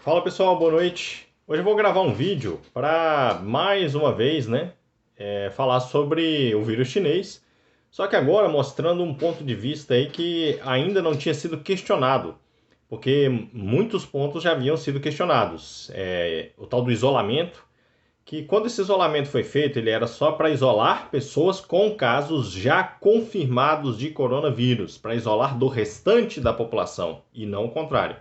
Fala pessoal, boa noite. Hoje eu vou gravar um vídeo para mais uma vez, falar sobre o vírus chinês. Só que agora mostrando um ponto de vista aí que ainda não tinha sido questionado, porque muitos pontos já haviam sido questionados. O tal do isolamento, que quando esse isolamento foi feito, ele era só para isolar pessoas com casos já confirmados de coronavírus, para isolar do restante da população e não o contrário.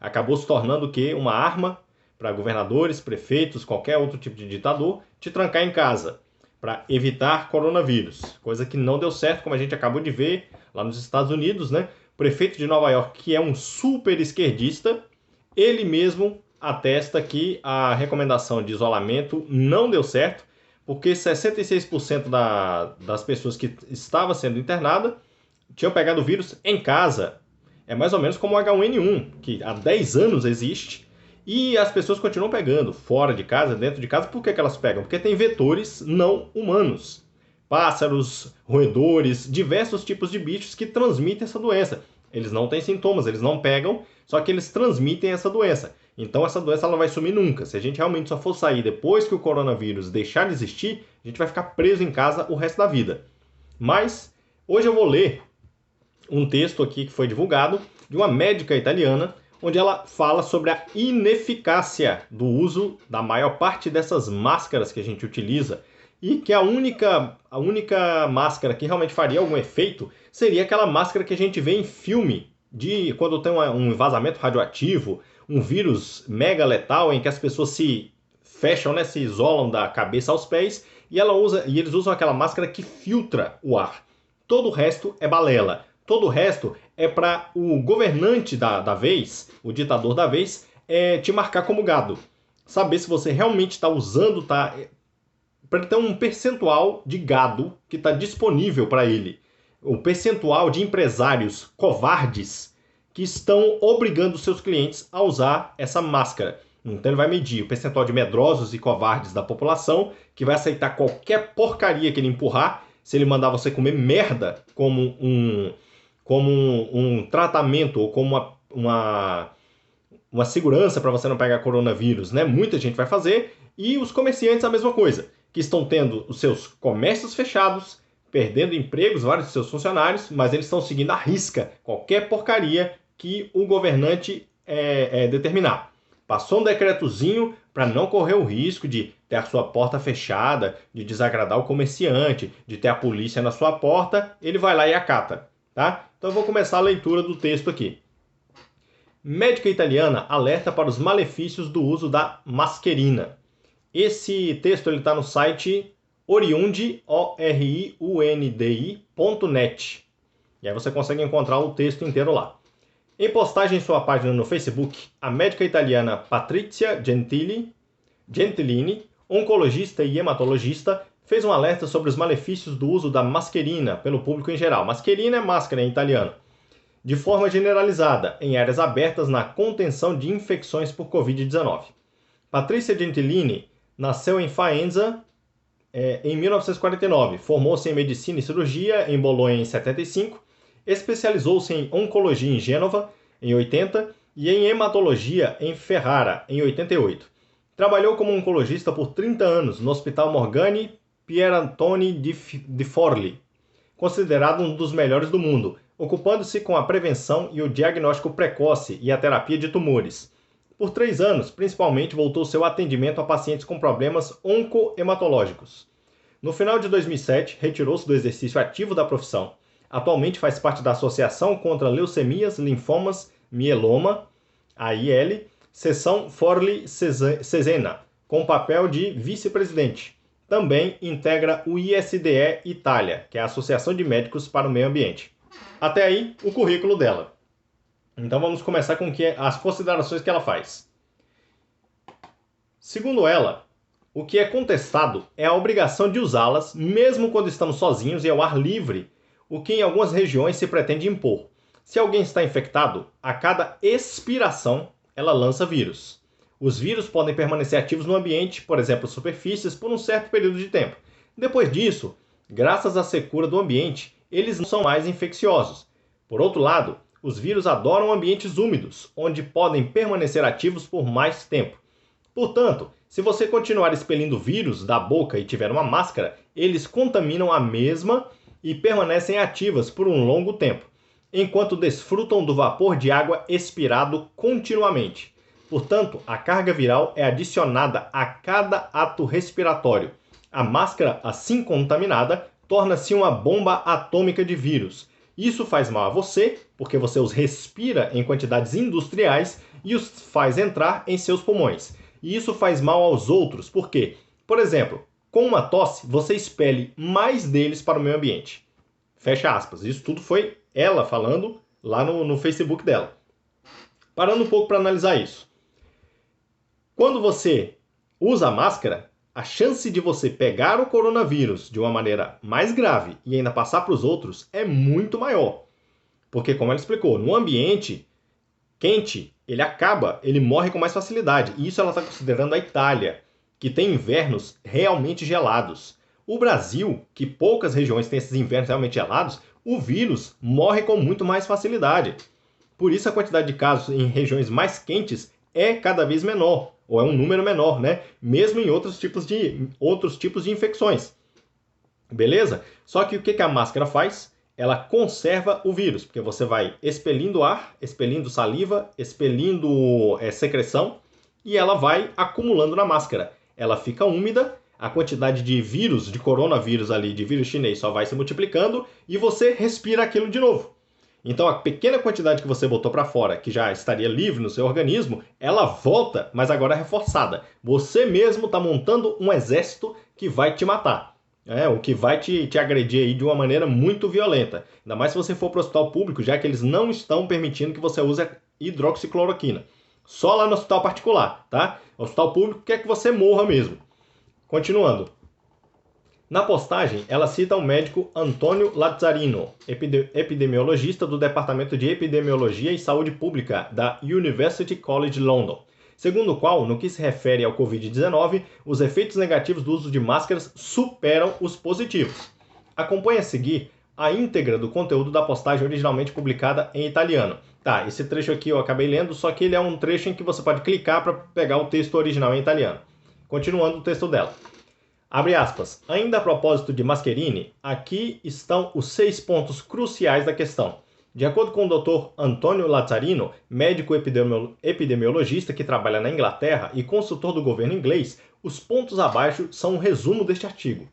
Acabou se tornando o quê? Uma arma para governadores, prefeitos, qualquer outro tipo de ditador, te trancar em casa para evitar coronavírus. Coisa que não deu certo, como a gente acabou de ver lá nos Estados Unidos, né? O prefeito de Nova York, que é um super esquerdista, ele mesmo atesta que a recomendação de isolamento não deu certo, porque 66% das pessoas que estavam sendo internadas tinham pegado o vírus em casa. É mais ou menos como o H1N1, que há 10 anos existe, e as pessoas continuam pegando, fora de casa, dentro de casa. Por que elas pegam? Porque tem vetores não humanos. Pássaros, roedores, diversos tipos de bichos que transmitem essa doença. Eles não têm sintomas, eles não pegam, só que eles transmitem essa doença. Então essa doença ela não vai sumir nunca. Se a gente realmente só for sair depois que o coronavírus deixar de existir, a gente vai ficar preso em casa o resto da vida. Mas hoje eu vou ler um texto aqui que foi divulgado de uma médica italiana, onde ela fala sobre a ineficácia do uso da maior parte dessas máscaras que a gente utiliza, e que a única máscara que realmente faria algum efeito seria aquela máscara que a gente vê em filme, de quando tem um vazamento radioativo, um vírus mega letal em que as pessoas se fecham, se isolam da cabeça aos pés, e eles usam aquela máscara que filtra o ar. Todo o resto é balela. Todo o resto é para o governante da vez, o ditador da vez, te marcar como gado. Saber se você realmente está usando, para ter um percentual de gado que está disponível para ele. O percentual de empresários covardes que estão obrigando seus clientes a usar essa máscara. Então ele vai medir o percentual de medrosos e covardes da população que vai aceitar qualquer porcaria que ele empurrar. Se ele mandar você comer merda como um tratamento ou como uma segurança para você não pegar coronavírus, muita gente vai fazer. E os comerciantes a mesma coisa, que estão tendo os seus comércios fechados, perdendo empregos, vários de seus funcionários, mas eles estão seguindo à risca qualquer porcaria que o governante determinar. Passou um decretozinho para não correr o risco de ter a sua porta fechada, de desagradar o comerciante, de ter a polícia na sua porta, ele vai lá e acata. Tá? Então eu vou começar a leitura do texto aqui. Médica italiana alerta para os malefícios do uso da mascherina. Esse texto está no site oriundi.net. E aí você consegue encontrar o texto inteiro lá. Em postagem em sua página no Facebook, a médica italiana Patrizia Gentilini, oncologista e hematologista, fez um alerta sobre os malefícios do uso da mascherina pelo público em geral. Mascherina é máscara em italiano. De forma generalizada, em áreas abertas na contenção de infecções por Covid-19. Patrizia Gentilini nasceu em Faenza em 1949, formou-se em medicina e cirurgia em Bolonha em 75, especializou-se em oncologia em Gênova em 80 e em hematologia em Ferrara em 88. Trabalhou como oncologista por 30 anos no Hospital Morgane Pierantoni di Forli, considerado um dos melhores do mundo, ocupando-se com a prevenção e o diagnóstico precoce e a terapia de tumores. Por 3 anos, principalmente, voltou seu atendimento a pacientes com problemas oncohematológicos. No final de 2007, retirou-se do exercício ativo da profissão. Atualmente faz parte da Associação contra Leucemias, Linfomas, Mieloma, AIL, seção Forli-Cesena, com papel de vice-presidente. Também integra o ISDE Itália, que é a Associação de Médicos para o Meio Ambiente. Até aí, o currículo dela. Então vamos começar com as considerações que ela faz. Segundo ela, o que é contestado é a obrigação de usá-las, mesmo quando estamos sozinhos e ao ar livre, o que em algumas regiões se pretende impor. Se alguém está infectado, a cada expiração, ela lança vírus. Os vírus podem permanecer ativos no ambiente, por exemplo, superfícies, por um certo período de tempo. Depois disso, graças à secura do ambiente, eles não são mais infecciosos. Por outro lado, Os vírus adoram ambientes úmidos, onde podem permanecer ativos por mais tempo. Portanto, se você continuar expelindo vírus da boca e tiver uma máscara, eles contaminam a mesma e permanecem ativas por um longo tempo, enquanto desfrutam do vapor de água expirado continuamente. Portanto, a carga viral é adicionada a cada ato respiratório. A máscara, assim contaminada, torna-se uma bomba atômica de vírus. Isso faz mal a você, porque você os respira em quantidades industriais e os faz entrar em seus pulmões. E isso faz mal aos outros, porque, por exemplo, com uma tosse, você expele mais deles para o meio ambiente. Fecha aspas. Isso tudo foi ela falando lá no Facebook dela. Parando um pouco para analisar isso. Quando você usa a máscara, a chance de você pegar o coronavírus de uma maneira mais grave e ainda passar para os outros é muito maior. Porque, como ela explicou, no ambiente quente, ele morre com mais facilidade. E isso ela está considerando a Itália, que tem invernos realmente gelados. O Brasil, que poucas regiões têm esses invernos realmente gelados, o vírus morre com muito mais facilidade. Por isso a quantidade de casos em regiões mais quentes é cada vez menor, ou é um número menor, né? Mesmo em outros tipos de infecções. Beleza? Só que o que a máscara faz? Ela conserva o vírus, porque você vai expelindo ar, expelindo saliva, expelindo secreção, e ela vai acumulando na máscara. Ela fica úmida, a quantidade de vírus, de coronavírus ali, de vírus chinês, só vai se multiplicando, e você respira aquilo de novo. Então a pequena quantidade que você botou para fora, que já estaria livre no seu organismo, ela volta, mas agora reforçada. Você mesmo está montando um exército que vai te matar. O que vai te agredir aí de uma maneira muito violenta. Ainda mais se você for para o hospital público, já que eles não estão permitindo que você use hidroxicloroquina. Só lá no hospital particular, tá? O hospital público quer que você morra mesmo. Continuando. Na postagem, ela cita o médico Antônio Lazzarino, epidemiologista do Departamento de Epidemiologia e Saúde Pública da University College London, segundo o qual, no que se refere ao Covid-19, os efeitos negativos do uso de máscaras superam os positivos. Acompanhe a seguir a íntegra do conteúdo da postagem originalmente publicada em italiano. Tá, esse trecho aqui eu acabei lendo, só que ele é um trecho em que você pode clicar para pegar o texto original em italiano. Continuando o texto dela. Abre aspas. Ainda a propósito de Mascherini, aqui estão os 6 pontos cruciais da questão. De acordo com o Dr. Antônio Lazzarino, médico epidemiologista que trabalha na Inglaterra e consultor do governo inglês, os pontos abaixo são um resumo deste artigo.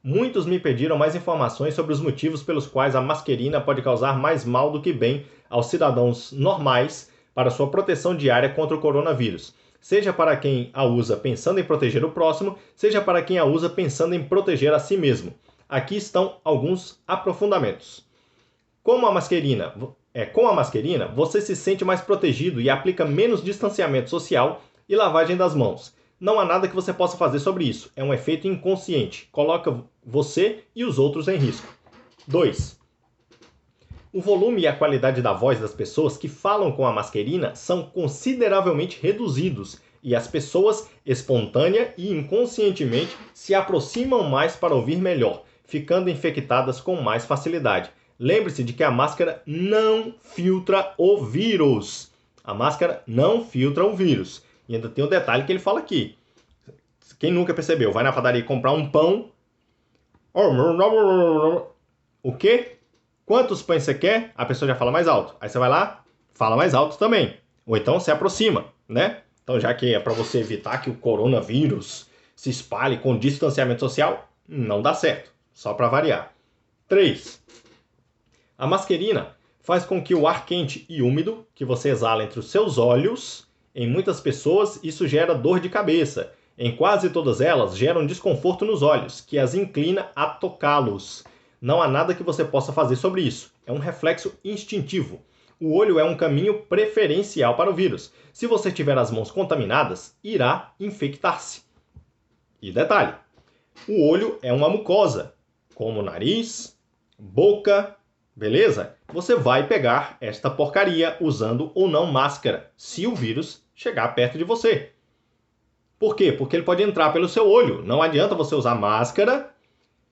Muitos me pediram mais informações sobre os motivos pelos quais a mascherina pode causar mais mal do que bem aos cidadãos normais para sua proteção diária contra o coronavírus. Seja para quem a usa pensando em proteger o próximo, seja para quem a usa pensando em proteger a si mesmo. Aqui estão alguns aprofundamentos. Com a mascherina, você se sente mais protegido e aplica menos distanciamento social e lavagem das mãos. Não há nada que você possa fazer sobre isso. É um efeito inconsciente. Coloca você e os outros em risco. 2. O volume e a qualidade da voz das pessoas que falam com a mascherina são consideravelmente reduzidos e as pessoas, espontânea e inconscientemente, se aproximam mais para ouvir melhor, ficando infectadas com mais facilidade. Lembre-se de que a máscara não filtra o vírus. A máscara não filtra o vírus. E ainda tem um detalhe que ele fala aqui. Quem nunca percebeu, vai na padaria comprar um pão. O quê? Quantos pães você quer? A pessoa já fala mais alto. Aí você vai lá, fala mais alto também. Ou então se aproxima, né? Então já que é para você evitar que o coronavírus se espalhe com distanciamento social, não dá certo. Só para variar. 3. A mascherina faz com que o ar quente e úmido que você exala entre os seus olhos, em muitas pessoas isso gera dor de cabeça. Em quase todas elas gera um desconforto nos olhos, que as inclina a tocá-los. Não há nada que você possa fazer sobre isso. É um reflexo instintivo. O olho é um caminho preferencial para o vírus. Se você tiver as mãos contaminadas, irá infectar-se. E detalhe, o olho é uma mucosa, como nariz, boca, beleza? Você vai pegar esta porcaria usando ou não máscara, se o vírus chegar perto de você. Por quê? Porque ele pode entrar pelo seu olho. Não adianta você usar máscara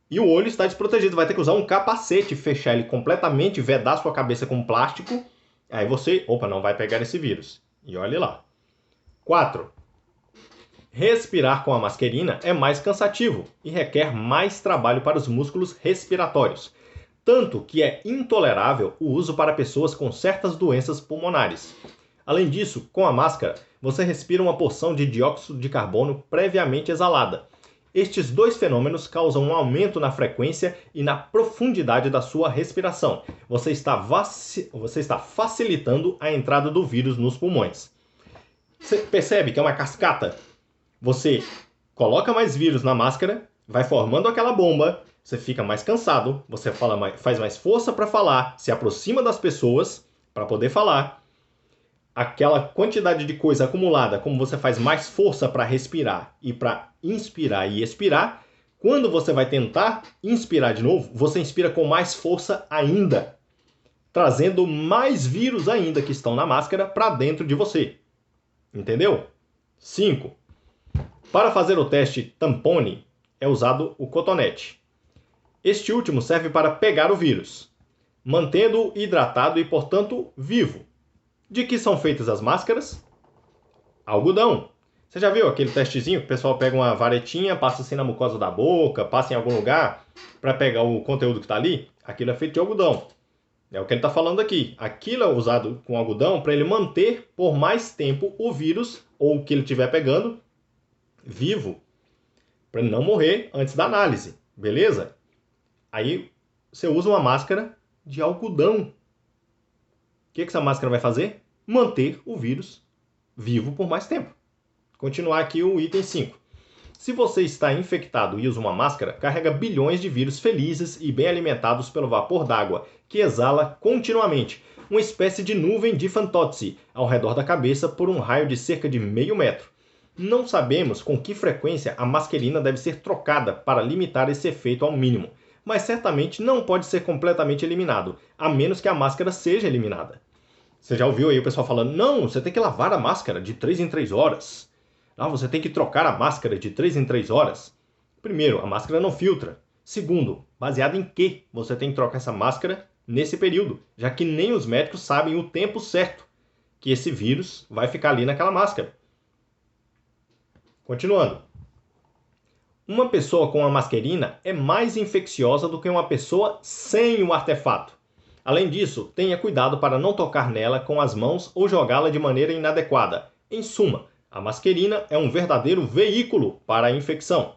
e o olho está desprotegido. Vai ter que usar um capacete, fechar ele completamente, vedar sua cabeça com plástico Aí você, opa, não vai pegar esse vírus. E olhe lá. 4. Respirar com a mascarina é mais cansativo e requer mais trabalho para os músculos respiratórios, tanto que é intolerável o uso para pessoas com certas doenças pulmonares. Além disso, com a máscara, você respira uma porção de dióxido de carbono previamente exalada. Estes dois fenômenos causam um aumento na frequência e na profundidade da sua respiração. Você está facilitando a entrada do vírus nos pulmões. Você percebe que é uma cascata? Você coloca mais vírus na máscara, vai formando aquela bomba, você fica mais cansado, você faz mais força para falar, se aproxima das pessoas para poder falar. Aquela quantidade de coisa acumulada, como você faz mais força para respirar e para inspirar e expirar, quando você vai tentar inspirar de novo, você inspira com mais força ainda, trazendo mais vírus ainda que estão na máscara para dentro de você. Entendeu? 5. Para fazer o teste tampone, é usado o cotonete. Este último serve para pegar o vírus, mantendo-o hidratado e, portanto, vivo. De que são feitas as máscaras? Algodão. Você já viu aquele testezinho que o pessoal pega uma varetinha, passa assim na mucosa da boca, passa em algum lugar para pegar o conteúdo que está ali? Aquilo é feito de algodão. É o que ele está falando aqui. Aquilo é usado com algodão para ele manter por mais tempo o vírus, ou o que ele estiver pegando, vivo, para não morrer antes da análise, beleza? Aí você usa uma máscara de algodão. O que essa máscara vai fazer? Manter o vírus vivo por mais tempo. Continuar aqui o item 5. Se você está infectado e usa uma máscara, carrega bilhões de vírus felizes e bem alimentados pelo vapor d'água, que exala continuamente, uma espécie de nuvem de fantozzi ao redor da cabeça por um raio de cerca de meio metro. Não sabemos com que frequência a mascarina deve ser trocada para limitar esse efeito ao mínimo, mas certamente não pode ser completamente eliminado, a menos que a máscara seja eliminada. Você já ouviu aí o pessoal falando, não, você tem que lavar a máscara de 3 em 3 horas. Não, você tem que trocar a máscara de 3 em 3 horas. Primeiro, a máscara não filtra. Segundo, baseado em que você tem que trocar essa máscara nesse período, já que nem os médicos sabem o tempo certo que esse vírus vai ficar ali naquela máscara. Continuando. Uma pessoa com a mascarina é mais infecciosa do que uma pessoa sem o artefato. Além disso, tenha cuidado para não tocar nela com as mãos ou jogá-la de maneira inadequada. Em suma, a mascarina é um verdadeiro veículo para a infecção.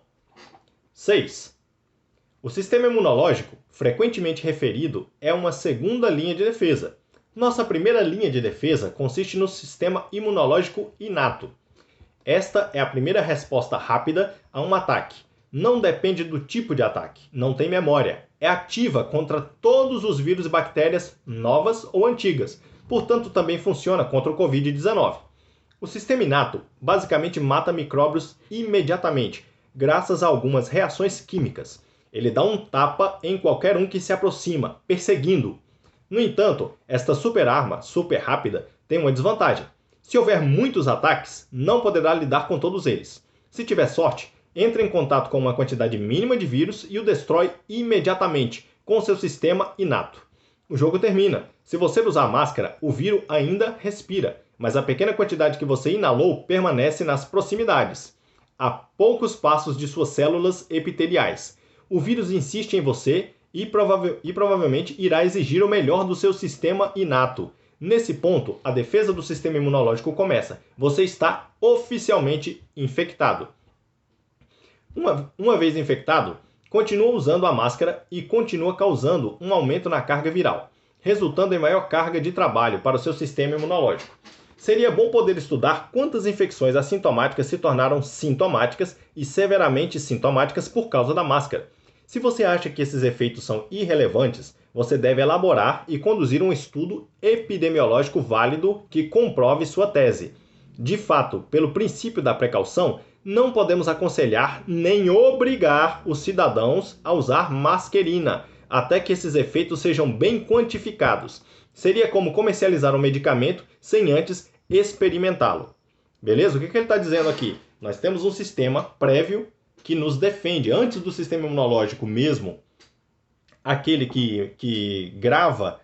6. O sistema imunológico, frequentemente referido, é uma segunda linha de defesa. Nossa primeira linha de defesa consiste no sistema imunológico inato. Esta é a primeira resposta rápida a um ataque. Não depende do tipo de ataque, não tem memória. É ativa contra todos os vírus e bactérias novas ou antigas. Portanto, também funciona contra o Covid-19. O sistema inato basicamente mata micróbios imediatamente, graças a algumas reações químicas. Ele dá um tapa em qualquer um que se aproxima, perseguindo. No entanto, esta super arma, super rápida, tem uma desvantagem. Se houver muitos ataques, não poderá lidar com todos eles. Se tiver sorte, entre em contato com uma quantidade mínima de vírus e o destrói imediatamente, com seu sistema inato. O jogo termina. Se você usar a máscara, o vírus ainda respira, mas a pequena quantidade que você inalou permanece nas proximidades, a poucos passos de suas células epiteliais. O vírus insiste em você e provavelmente irá exigir o melhor do seu sistema inato. Nesse ponto, a defesa do sistema imunológico começa. Você está oficialmente infectado. Uma vez infectado, continua usando a máscara e continua causando um aumento na carga viral, resultando em maior carga de trabalho para o seu sistema imunológico. Seria bom poder estudar quantas infecções assintomáticas se tornaram sintomáticas e severamente sintomáticas por causa da máscara. Se você acha que esses efeitos são irrelevantes, você deve elaborar e conduzir um estudo epidemiológico válido que comprove sua tese. De fato, pelo princípio da precaução, não podemos aconselhar nem obrigar os cidadãos a usar mascarina, até que esses efeitos sejam bem quantificados. Seria como comercializar um medicamento sem antes experimentá-lo. Beleza? O que ele está dizendo aqui? Nós temos um sistema prévio que nos defende, antes do sistema imunológico mesmo, aquele que grava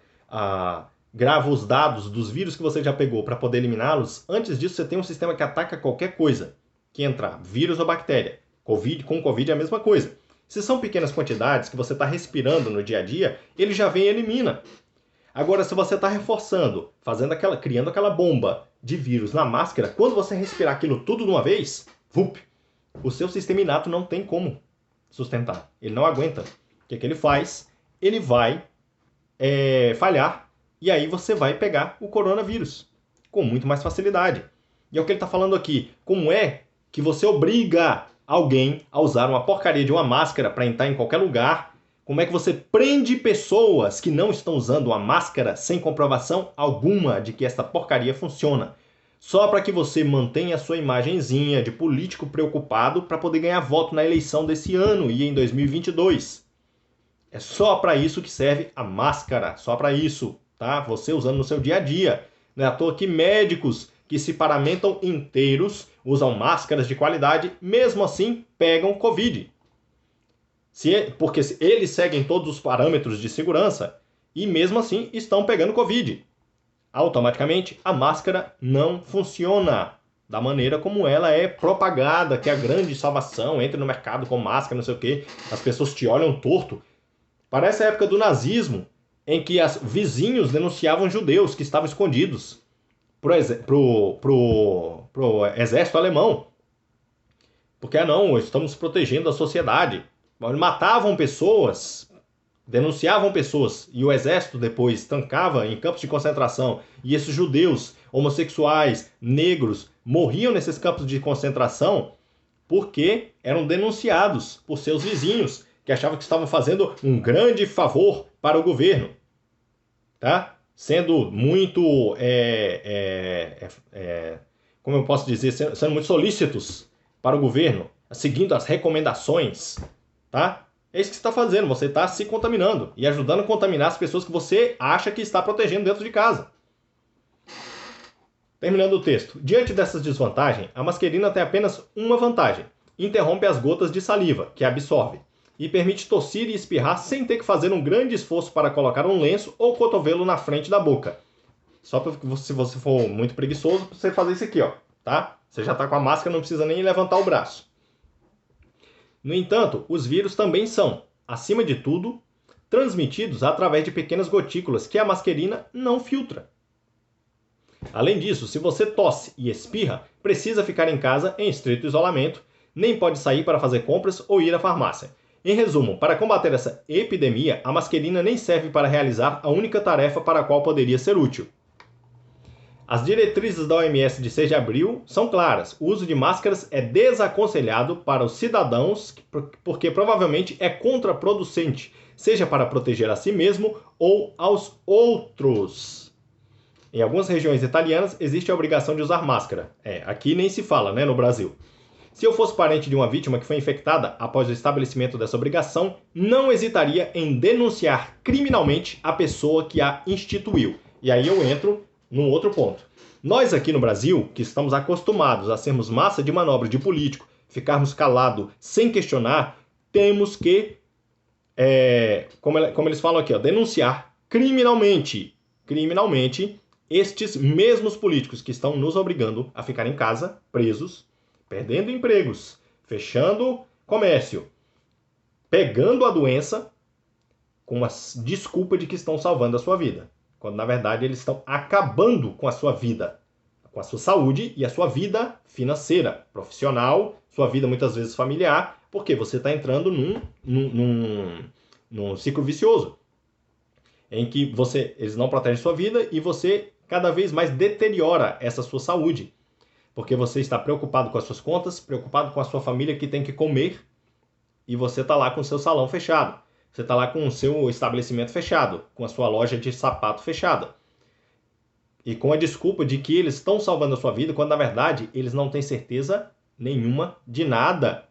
grava os dados dos vírus que você já pegou para poder eliminá-los. Antes disso, você tem um sistema que ataca qualquer coisa que entrar, vírus ou bactéria. Com Covid é a mesma coisa. Se são pequenas quantidades que você está respirando no dia a dia, ele já vem e elimina. Agora, se você está reforçando, criando aquela bomba de vírus na máscara, quando você respirar aquilo tudo de uma vez, o seu sistema inato não tem como sustentar. Ele não aguenta. O que ele faz? Ele vai falhar e aí você vai pegar o coronavírus com muito mais facilidade. E é o que ele está falando aqui. Como é que você obriga alguém a usar uma porcaria de uma máscara para entrar em qualquer lugar? Como é que você prende pessoas que não estão usando uma máscara sem comprovação alguma de que essa porcaria funciona? Só para que você mantenha a sua imagenzinha de político preocupado para poder ganhar voto na eleição desse ano e em 2022. É só para isso que serve a máscara, só para isso, tá? Você usando no seu dia a dia. Não é à toa que médicos que se paramentam inteiros usam máscaras de qualidade, mesmo assim pegam Covid. Porque eles seguem todos os parâmetros de segurança e mesmo assim estão pegando Covid. Automaticamente a máscara não funciona da maneira como ela é propagada, que é a grande salvação, entre no mercado com máscara, não sei o quê, as pessoas te olham torto. Parece a época do nazismo, em que vizinhos denunciavam judeus que estavam escondidos pro exército alemão. Porque, não, estamos protegendo a sociedade. Matavam pessoas, denunciavam pessoas, e o exército depois tancava em campos de concentração. E esses judeus, homossexuais, negros, morriam nesses campos de concentração porque eram denunciados por seus vizinhos, que achavam que estavam fazendo um grande favor para o governo. Tá? Sendo muito, como eu posso dizer, sendo muito solícitos para o governo, seguindo as recomendações. Tá? É isso que você está fazendo, você está se contaminando e ajudando a contaminar as pessoas que você acha que está protegendo dentro de casa. Terminando o texto. Diante dessas desvantagens, a mascarina tem apenas uma vantagem. Interrompe as gotas de saliva, que absorve, e permite tossir e espirrar sem ter que fazer um grande esforço para colocar um lenço ou cotovelo na frente da boca. Só se você for muito preguiçoso, você fazer isso aqui, ó, tá? Você já está com a máscara, não precisa nem levantar o braço. No entanto, os vírus também são, acima de tudo, transmitidos através de pequenas gotículas que a mascarina não filtra. Além disso, se você tosse e espirra, precisa ficar em casa em estrito isolamento, nem pode sair para fazer compras ou ir à farmácia. Em resumo, para combater essa epidemia, a mascarina nem serve para realizar a única tarefa para a qual poderia ser útil. As diretrizes da OMS de 6 de abril são claras. O uso de máscaras é desaconselhado para os cidadãos porque provavelmente é contraproducente, seja para proteger a si mesmo ou aos outros. Em algumas regiões italianas existe a obrigação de usar máscara. Aqui nem se fala, né, no Brasil. Se eu fosse parente de uma vítima que foi infectada após o estabelecimento dessa obrigação, não hesitaria em denunciar criminalmente a pessoa que a instituiu. E aí eu entro num outro ponto. Nós aqui no Brasil, que estamos acostumados a sermos massa de manobra de político, ficarmos calados sem questionar, temos que, como eles falam aqui, denunciar criminalmente estes mesmos políticos que estão nos obrigando a ficar em casa, presos, perdendo empregos, fechando comércio, pegando a doença com a desculpa de que estão salvando a sua vida. Quando, na verdade, eles estão acabando com a sua vida, com a sua saúde e a sua vida financeira, profissional, sua vida muitas vezes familiar, porque você está entrando num ciclo vicioso, em que eles não protegem sua vida e você cada vez mais deteriora essa sua saúde, porque você está preocupado com as suas contas, preocupado com a sua família que tem que comer, e você está lá com o seu salão fechado. Você está lá com o seu estabelecimento fechado, com a sua loja de sapato fechada. E com a desculpa de que eles estão salvando a sua vida, quando na verdade eles não têm certeza nenhuma de nada.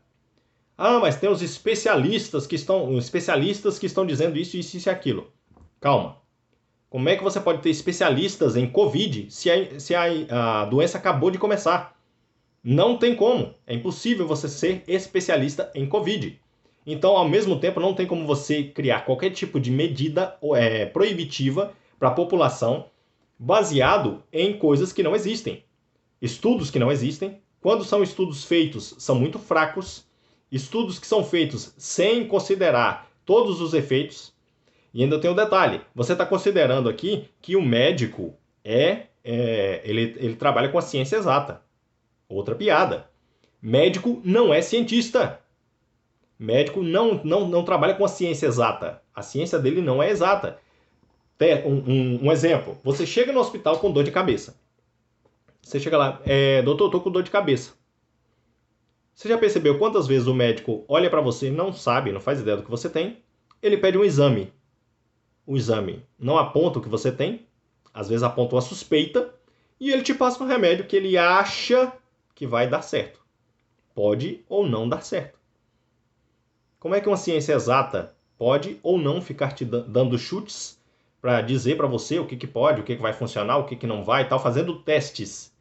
Ah, mas tem os especialistas que estão dizendo isso e aquilo. Calma. Como é que você pode ter especialistas em Covid se a doença acabou de começar? Não tem como. É impossível você ser especialista em Covid. Então, ao mesmo tempo, não tem como você criar qualquer tipo de medida proibitiva para a população baseado em coisas que não existem. Estudos que não existem. Quando são estudos feitos, são muito fracos. Estudos que são feitos sem considerar todos os efeitos. E ainda tem um detalhe. Você está considerando aqui que o médico ele trabalha com a ciência exata. Outra piada. Médico não é cientista. Médico não trabalha com a ciência exata. A ciência dele não é exata. Um exemplo. Você chega no hospital com dor de cabeça. Você chega lá, doutor, eu tô com dor de cabeça. Você já percebeu quantas vezes o médico olha para você, não sabe, não faz ideia do que você tem, ele pede um exame. O exame não aponta o que você tem, às vezes aponta uma suspeita, e ele te passa um remédio que ele acha que vai dar certo. Pode ou não dar certo. Como é que uma ciência exata pode ou não ficar te dando chutes para dizer para você o que pode, o que vai funcionar, o que não vai, tal, fazendo testes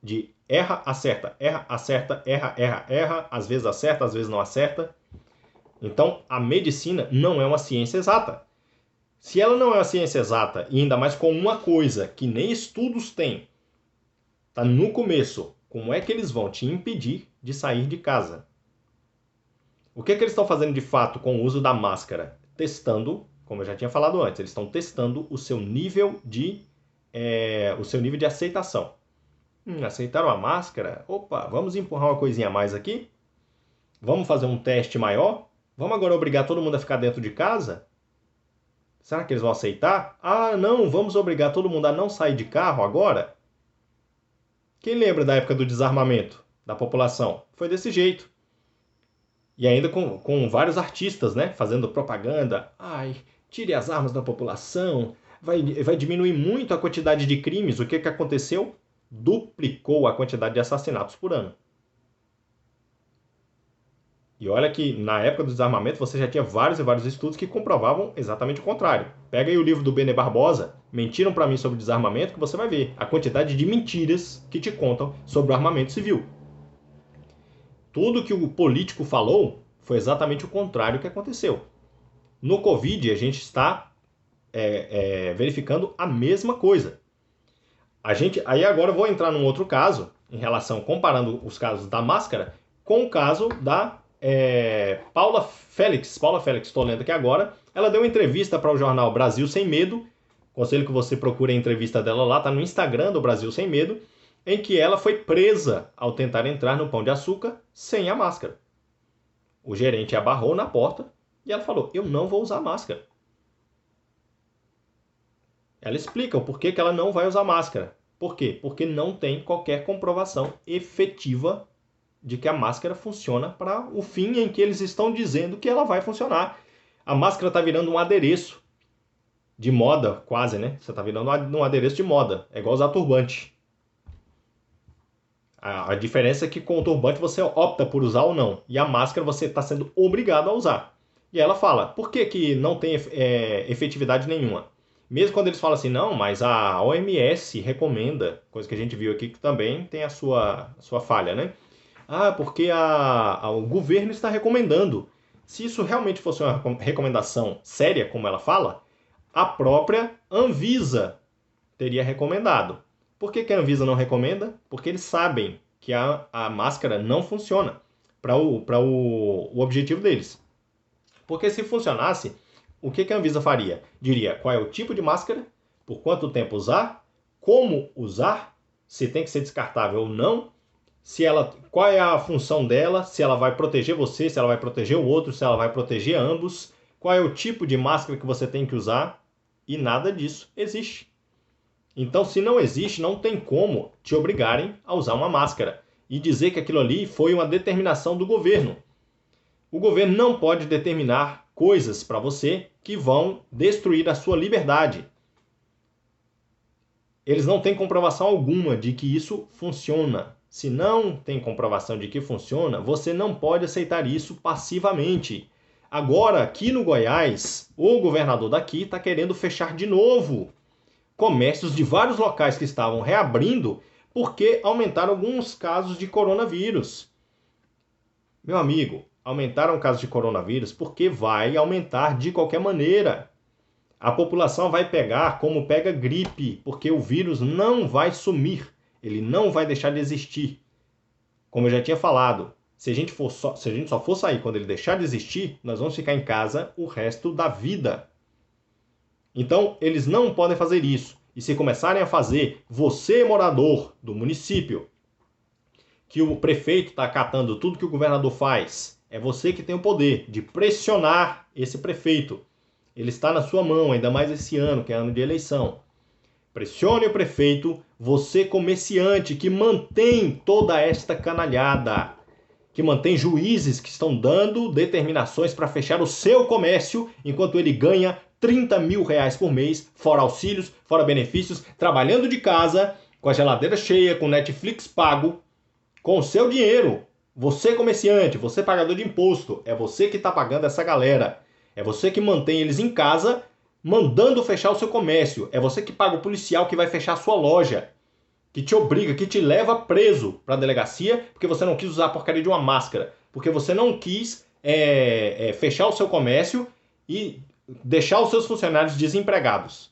de erra, acerta, erra, acerta, erra, erra, erra, às vezes acerta, às vezes não acerta. Então, a medicina não é uma ciência exata. Se ela não é uma ciência exata, e ainda mais com uma coisa que nem estudos têm, tá no começo, como é que eles vão te impedir de sair de casa? O que eles estão fazendo de fato com o uso da máscara? Testando, como eu já tinha falado antes, eles estão testando o seu nível de aceitação. Aceitaram a máscara? Opa, vamos empurrar uma coisinha a mais aqui? Vamos fazer um teste maior? Vamos agora obrigar todo mundo a ficar dentro de casa? Será que eles vão aceitar? Ah, não, vamos obrigar todo mundo a não sair de carro agora? Quem lembra da época do desarmamento da população? Foi desse jeito. E ainda com vários artistas, né, fazendo propaganda. Ai, tire as armas da população, vai diminuir muito a quantidade de crimes. O que aconteceu? Duplicou a quantidade de assassinatos por ano. E olha que na época do desarmamento você já tinha vários e vários estudos que comprovavam exatamente o contrário. Pega aí o livro do Bene Barbosa, Mentiram para mim sobre o desarmamento, que você vai ver a quantidade de mentiras que te contam sobre o armamento civil. Tudo que o político falou foi exatamente o contrário que aconteceu. No Covid, a gente está verificando a mesma coisa. Aí agora eu vou entrar num outro caso, em relação, comparando os casos da máscara com o caso da Paula Félix. Paula Félix, estou lendo aqui agora. Ela deu uma entrevista para o jornal Brasil Sem Medo. Conselho que você procure a entrevista dela lá, está no Instagram do Brasil Sem Medo, em que ela foi presa ao tentar entrar no Pão de Açúcar sem a máscara. O gerente a barrou na porta e ela falou, eu não vou usar máscara. Ela explica o porquê que ela não vai usar máscara. Por quê? Porque não tem qualquer comprovação efetiva de que a máscara funciona para o fim em que eles estão dizendo que ela vai funcionar. A máscara está virando um adereço de moda, quase, né? Você está virando um adereço de moda. É igual usar turbante. A diferença é que com o turbante você opta por usar ou não. E a máscara você está sendo obrigado a usar. E ela fala, por que não tem efetividade nenhuma? Mesmo quando eles falam assim, não, mas a OMS recomenda, coisa que a gente viu aqui que também tem a sua falha, né? Ah, porque o governo está recomendando. Se isso realmente fosse uma recomendação séria, como ela fala, a própria Anvisa teria recomendado. Por que a Anvisa não recomenda? Porque eles sabem que a máscara não funciona para o objetivo deles. Porque se funcionasse, o que a Anvisa faria? Diria qual é o tipo de máscara, por quanto tempo usar, como usar, se tem que ser descartável ou não, qual é a função dela, se ela vai proteger você, se ela vai proteger o outro, se ela vai proteger ambos, qual é o tipo de máscara que você tem que usar, e nada disso existe. Então, se não existe, não tem como te obrigarem a usar uma máscara e dizer que aquilo ali foi uma determinação do governo. O governo não pode determinar coisas para você que vão destruir a sua liberdade. Eles não têm comprovação alguma de que isso funciona. Se não tem comprovação de que funciona, você não pode aceitar isso passivamente. Agora, aqui no Goiás, o governador daqui está querendo fechar de novo comércios de vários locais que estavam reabrindo porque aumentaram alguns casos de coronavírus. Meu amigo, aumentaram casos de coronavírus porque vai aumentar de qualquer maneira. A população vai pegar como pega gripe, porque o vírus não vai sumir, ele não vai deixar de existir. Como eu já tinha falado, se a gente só for sair quando ele deixar de existir, nós vamos ficar em casa o resto da vida. Então, eles não podem fazer isso. E se começarem a fazer, você, morador do município, que o prefeito está acatando tudo que o governador faz, é você que tem o poder de pressionar esse prefeito. Ele está na sua mão, ainda mais esse ano, que é ano de eleição. Pressione o prefeito, você comerciante que mantém toda esta canalhada, que mantém juízes que estão dando determinações para fechar o seu comércio, enquanto ele ganha 30 mil reais por mês, fora auxílios, fora benefícios, trabalhando de casa, com a geladeira cheia, com Netflix pago, com o seu dinheiro. Você comerciante, você pagador de imposto, é você que está pagando essa galera. É você que mantém eles em casa, mandando fechar o seu comércio. É você que paga o policial que vai fechar a sua loja, que te obriga, que te leva preso para a delegacia porque você não quis usar a porcaria de uma máscara, porque você não quis fechar o seu comércio e deixar os seus funcionários desempregados.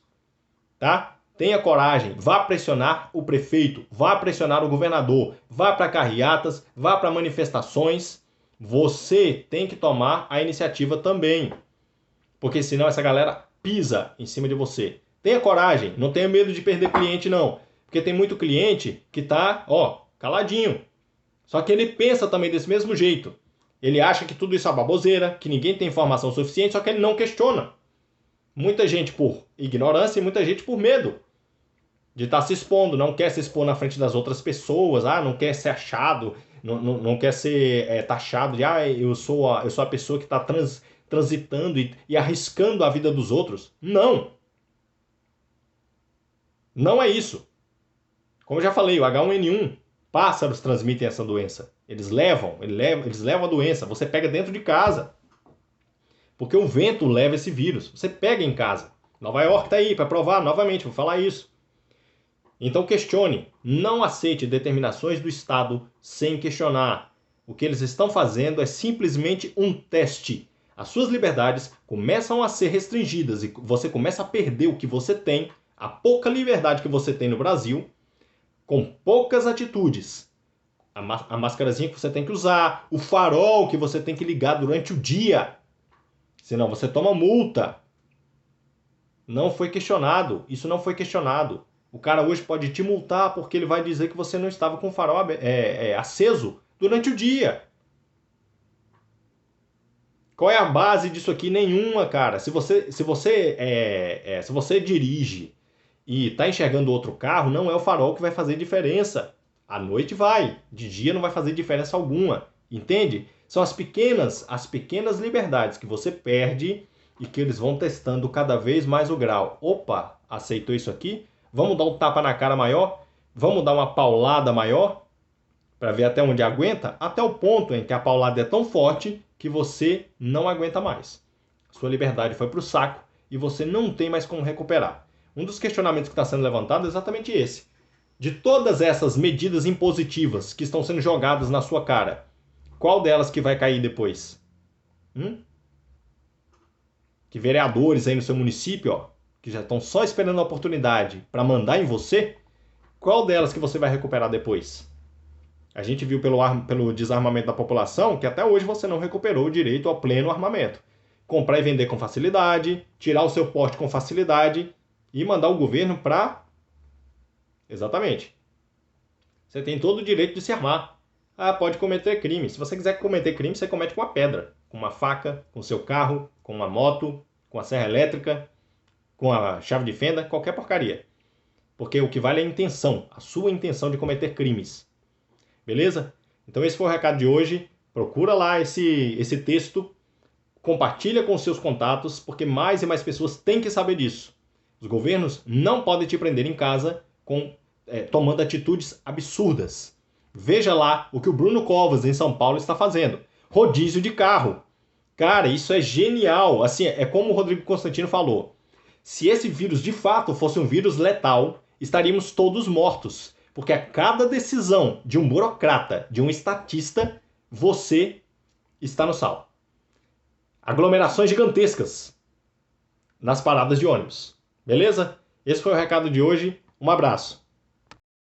Tá? Tenha coragem, vá pressionar o prefeito, vá pressionar o governador, vá para carreatas, vá para manifestações. Você tem que tomar a iniciativa também, porque senão essa galera pisa em cima de você. Tenha coragem, não tenha medo de perder cliente não, porque tem muito cliente que tá, caladinho. Só que ele pensa também desse mesmo jeito. Ele acha que tudo isso é baboseira, que ninguém tem informação suficiente, só que ele não questiona. Muita gente por ignorância e muita gente por medo de estar se expondo, não quer se expor na frente das outras pessoas, não quer ser achado, não quer ser taxado de eu sou a pessoa que está transitando e arriscando a vida dos outros. Não! Não é isso. Como eu já falei, o H1N1, pássaros transmitem essa doença. Eles levam a doença, você pega dentro de casa. Porque o vento leva esse vírus, você pega em casa. Nova York está aí para provar novamente, vou falar isso. Então questione, não aceite determinações do Estado sem questionar. O que eles estão fazendo é simplesmente um teste. As suas liberdades começam a ser restringidas e você começa a perder o que você tem, a pouca liberdade que você tem no Brasil, com poucas atitudes. A máscarazinha que você tem que usar, o farol que você tem que ligar durante o dia, senão você toma multa. Não foi questionado, isso não foi questionado. O cara hoje pode te multar porque ele vai dizer que você não estava com o farol aceso durante o dia. Qual é a base disso aqui? Nenhuma, cara. Se você dirige e está enxergando outro carro, não é o farol que vai fazer diferença. À noite vai, de dia não vai fazer diferença alguma. Entende? São as pequenas liberdades que você perde e que eles vão testando cada vez mais o grau. Opa, aceitou isso aqui? Vamos dar um tapa na cara maior? Vamos dar uma paulada maior? Para ver até onde aguenta? Até o ponto em que a paulada é tão forte que você não aguenta mais. Sua liberdade foi para o saco e você não tem mais como recuperar. Um dos questionamentos que está sendo levantado é exatamente esse. De todas essas medidas impositivas que estão sendo jogadas na sua cara, qual delas que vai cair depois? Que vereadores aí no seu município, que já estão só esperando a oportunidade para mandar em você, qual delas que você vai recuperar depois? A gente viu pelo desarmamento da população que até hoje você não recuperou o direito ao pleno armamento. Comprar e vender com facilidade, tirar o seu porte com facilidade e mandar o governo para... Exatamente. Você tem todo o direito de se armar. Pode cometer crime. Se você quiser cometer crime, você comete com uma pedra, com uma faca, com seu carro, com uma moto, com a serra elétrica, com a chave de fenda, qualquer porcaria. Porque o que vale é a intenção, a sua intenção de cometer crimes. Beleza? Então esse foi o recado de hoje. Procura lá esse texto, compartilha com seus contatos, porque mais e mais pessoas têm que saber disso. Os governos não podem te prender em casa tomando atitudes absurdas. Veja lá o que o Bruno Covas, em São Paulo, está fazendo. Rodízio de carro. Cara, isso é genial. Assim, é como o Rodrigo Constantino falou. Se esse vírus de fato fosse um vírus letal, estaríamos todos mortos. Porque a cada decisão de um burocrata, de um estatista, você está no sal. Aglomerações gigantescas. nas paradas de ônibus. Beleza? Esse foi o recado de hoje. Um abraço.